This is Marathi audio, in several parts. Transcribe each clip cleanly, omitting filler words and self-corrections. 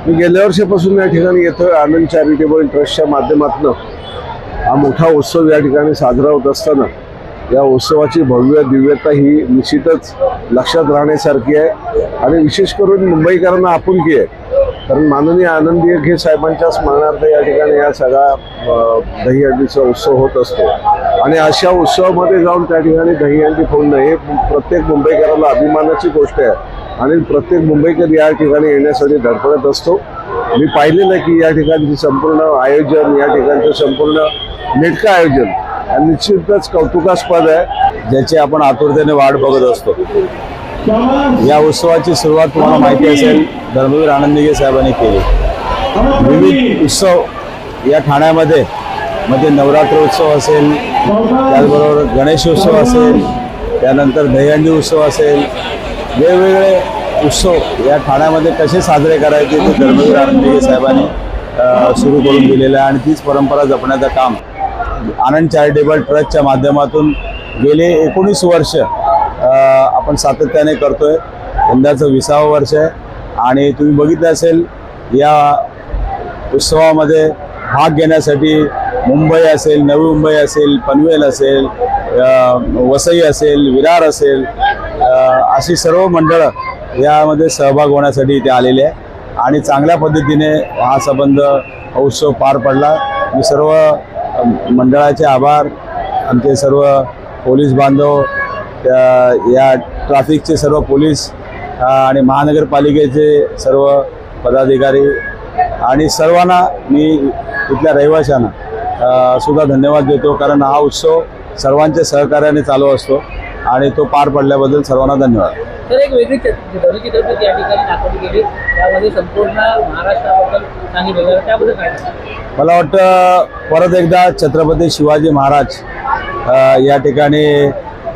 मी गेल्या वर्षापासून या ठिकाणी येतोय. आनंद चॅरिटेबल ट्रस्टच्या माध्यमातून हा मोठा उत्सव या ठिकाणी साजरा होत असताना या उत्सवाची भव्य दिव्यता ही निश्चितच लक्षात राहण्यासारखी आहे आणि विशेष करून मुंबईकरांना आपुलकी आहे. कारण माननीय आनंदी हे साहेबांच्या स्मरणार्थ या ठिकाणी हा सगळा दहीहंडीचा उत्सव होत असतो आणि अशा उत्सवामध्ये जाऊन त्या ठिकाणी दहीहंडी फोडणं हे प्रत्येक मुंबईकराला अभिमानाची गोष्ट आहे आणि प्रत्येक मुंबईकर या ठिकाणी येण्यासाठी धडपडत असतो. मी पाहिलेलं आहे की या ठिकाणचे संपूर्ण आयोजन, या ठिकाणचं संपूर्ण नेटकं आयोजन निश्चितच कौतुकास्पद आहे, ज्याची आपण आतुरतेने वाट बघत असतो. या उत्सवाची सुरुवात तुम्हाला माहिती असेल धर्मवीर आनंदीगे साहेबांनी केली. विविध उत्सव या ठाण्यामध्ये नवरात्र उत्सव असेल, त्याचबरोबर गणेशोत्सव असेल, त्यानंतर दहीहंडी उत्सव असेल, वेगवेगळे उत्सव या ठाण्यामध्ये कसे साजरे करायचे ते धर्मवीर आनंदीगे साहेबांनी सुरू करून दिलेलं आहे आणि तीच परंपरा जपण्याचं काम आनंद चॅरिटेबल ट्रस्टच्या माध्यमातून गेले 19 वर्ष आपण सातत्याने करतोय. यंदाचं 20वं वर्ष आहे आणि तुम्ही बघितलं असेल या उत्सवामध्ये भाग घेण्यासाठी मुंबई असेल, नवी मुंबई असेल, पनवेल असेल, वसई असेल, विरार असेल, अशी सर्व मंडळं यामध्ये सहभाग होण्यासाठी इथे आलेले आहे आणि चांगल्या पद्धतीने हा संबंध उत्सव पार पडला. मी सर्व मंडळाचे आभार, आमचे सर्व पोलीस बांधव, या ट्रॅफिकचे सर्व पोलीस आणि महानगरपालिकेचे सर्व पदाधिकारी आणि सर्वांना मी इथल्या रहिवाशांना सुद्धा धन्यवाद देतो. कारण हा उत्सव सर्वांच्या सहकार्याने चालू असतो आणि तो पार पडल्याबद्दल सर्वांना धन्यवाद. तर एक वेगळी चित्रपट या ठिकाणी दाखवली गेली, त्यामध्ये संपूर्ण महाराष्ट्राबद्दल सांगितलं, त्याबद्दल काय? मला वाटतं परत एकदा छत्रपती शिवाजी महाराज या ठिकाणी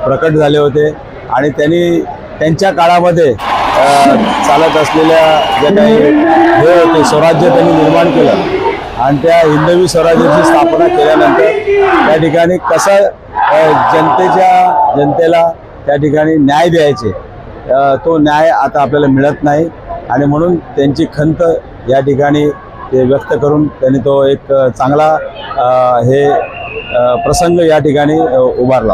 प्रकट झाले होते आणि त्यांनी त्यांच्या काळामध्ये चालत असलेल्या ज्या काही हे होते स्वराज्य त्यांनी निर्माण केलं आणि त्या हिंदवी स्वराज्याची स्थापना केल्यानंतर त्या ठिकाणी कसं जनतेला त्या ठिकाणी न्याय द्यायचे, तो न्याय आता आपल्याला मिळत नाही आणि म्हणून त्यांची खंत या ठिकाणी ते व्यक्त करून त्यांनी तो एक चांगला प्रसंग या ठिकाणी उभारला होता.